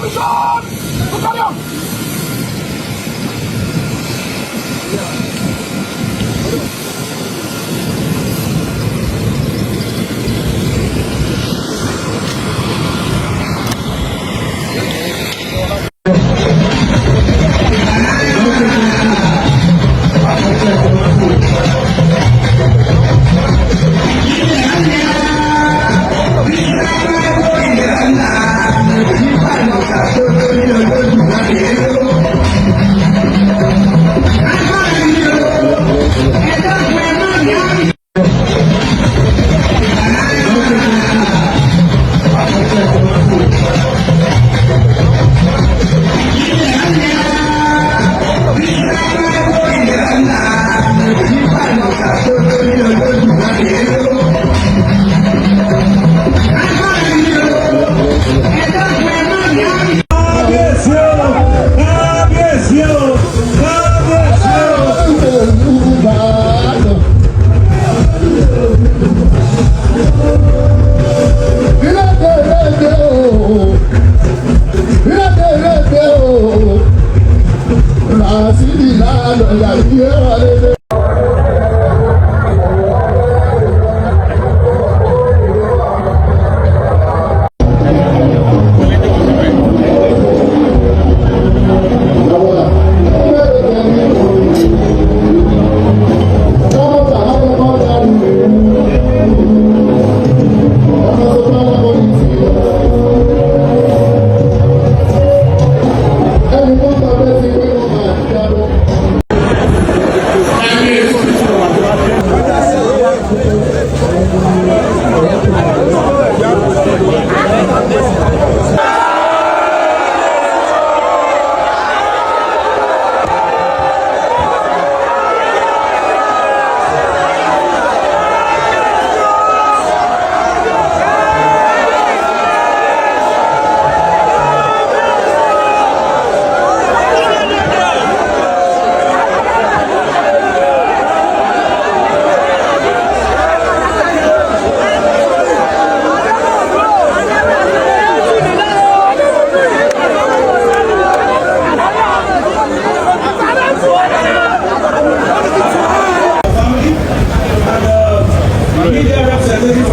Ammunition! Battalion!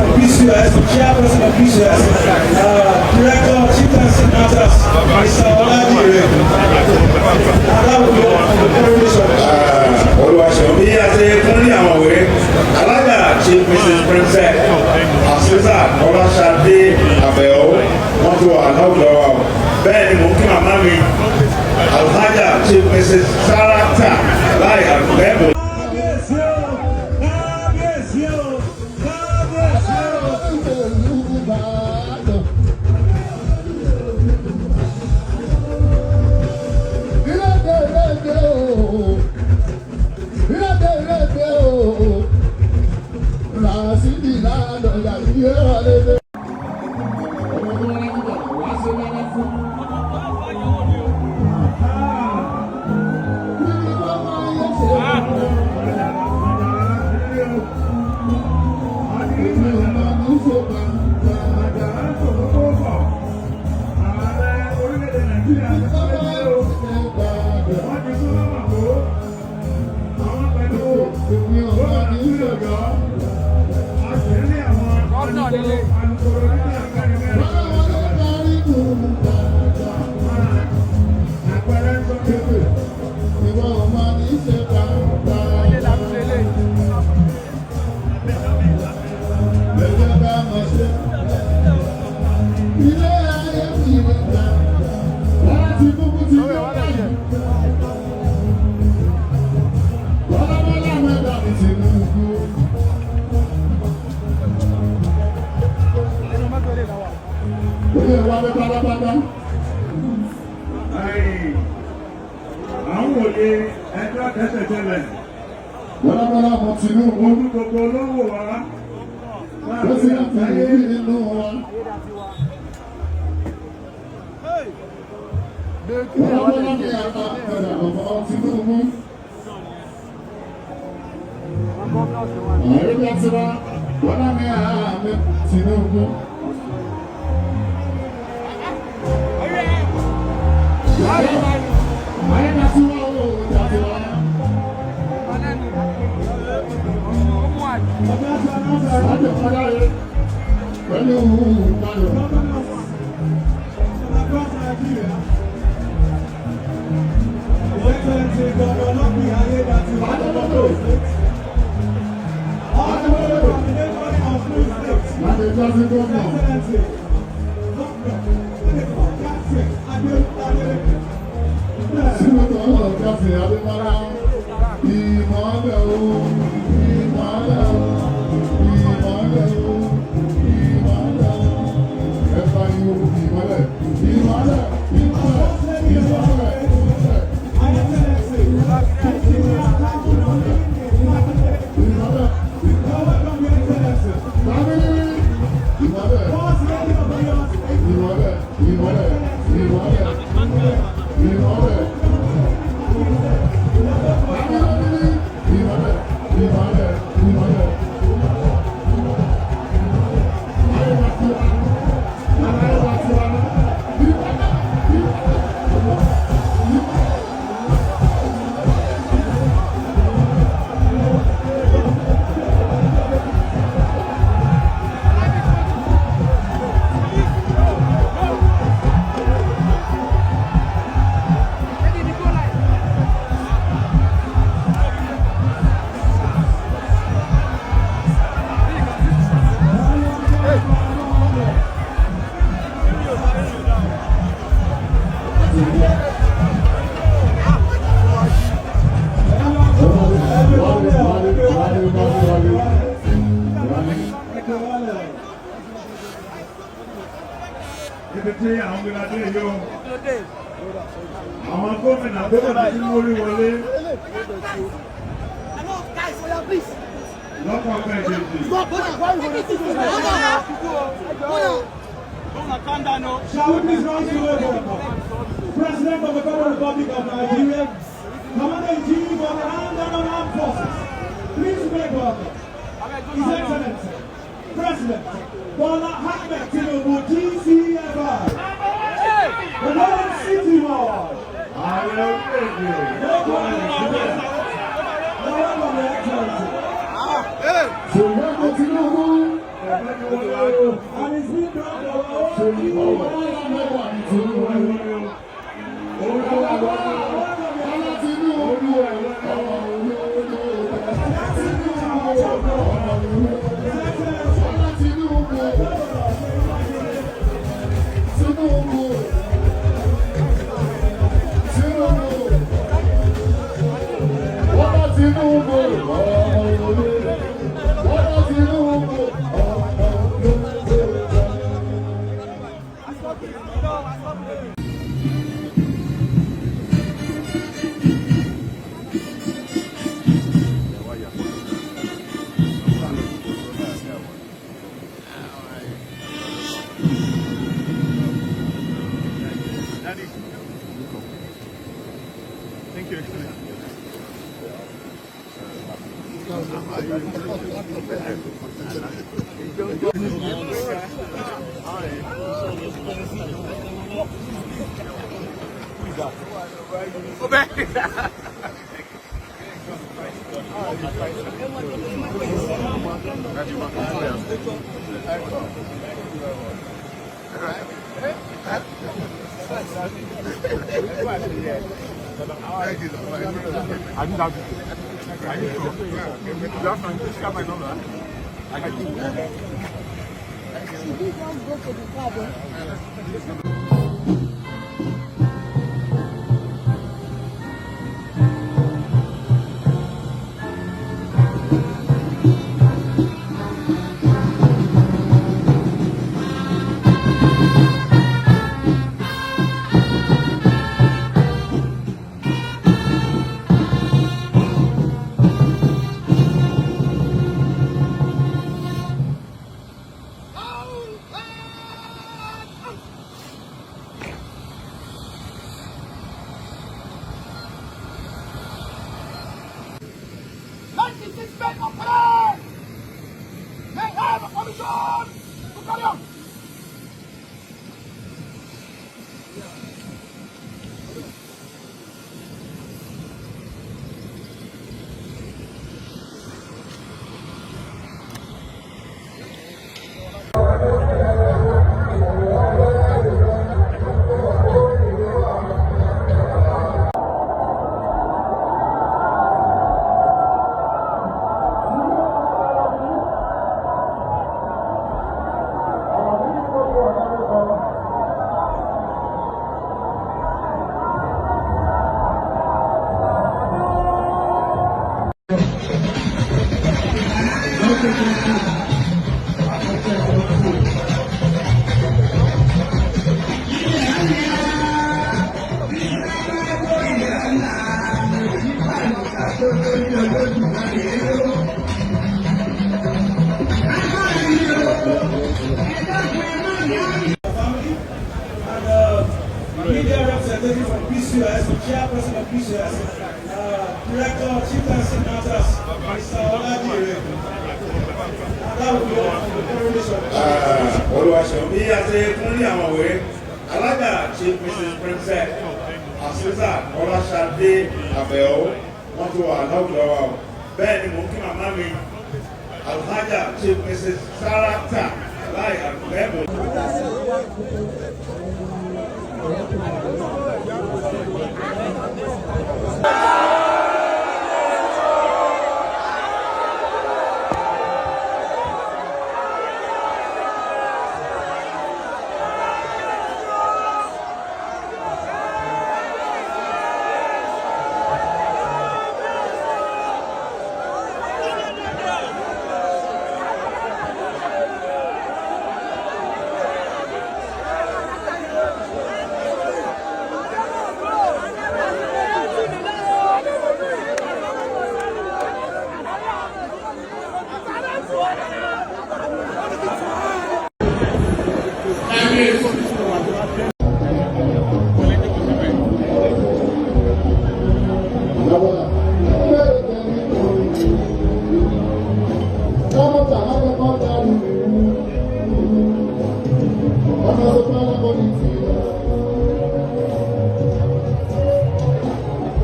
Chairperson of PCS, Director of Chief Nursing Matters, Mr. Olajire. Olùwàṣọ bí a ṣe fún ní àwọn òwe alága Chief Mrs. Princess Asisa Ọláṣadé Àbẹ̀wò wọ́n ti wà lọ́dọ̀ wa o. Bẹ́ẹ̀ ni mo kí màmá mi Alhaja Chief Mrs. Sarata láì àgbẹ̀bọ̀. Àwọn òye ẹjọ́ tẹ́tẹ̀tẹ́lẹ̀. Bọ́lábọ́lá mo ti ní ojú gbogbo olówó wa. Ó sì ń tẹ̀lé nínú wa. Bọ́lábọ́lá ní àgbà ẹ̀rọ ọ̀pọ̀ Tinubu. Ààrẹ bí a ti wá, Bọ́lá ní ààrẹ Tinubu. Láti padà rẹ̀ pẹ̀lú Báyọ̀. Láti jásí gómìnà. Sínútọ̀ ọ̀rọ̀ jásí Adémọ́lá. Ìmọ̀lẹ̀ o, ìmọ̀lẹ̀ o, ìmọ̀lẹ̀ o, ìmọ̀lẹ̀ o. Ẹ̀fà ìwò ìmọ̀lẹ̀, ìmọ̀lẹ̀, ìmọ̀lẹ̀, ìmọ̀lẹ̀, ibi tí àwọn gbẹdadé yóò àwọn gómìnà gómìnà tí wọ́n rí wọlé lọ́pọ̀ kẹ́ẹ̀dẹ́gbẹ̀. Shall we please rise to welcome President of the Federal Republic of Nigeria, Commander-in-Chief of the Armed Forces. Please welcome His Excellency, President Bola Ahmed Tinubu, GCFI, the Lord City Ward. Welcome, Your Excellency. And his new Thank you, Excellency. media representative from PCOS, chairperson of PCOS, director, chief nursing matters, Mr. Olajire. That would be all from the coronation. Olùwàṣẹ bí a ṣe fún ní àwọn òwe alága chief mrs princess Aziza Ọláṣadé Àbẹ̀ó wọ́n ti wà láwùjọ wa o bẹ́ẹ̀ ni mo kí màmá mi alhaja chief mrs Sarata láì àgbẹ̀bọ̀.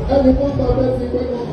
Every month I bet you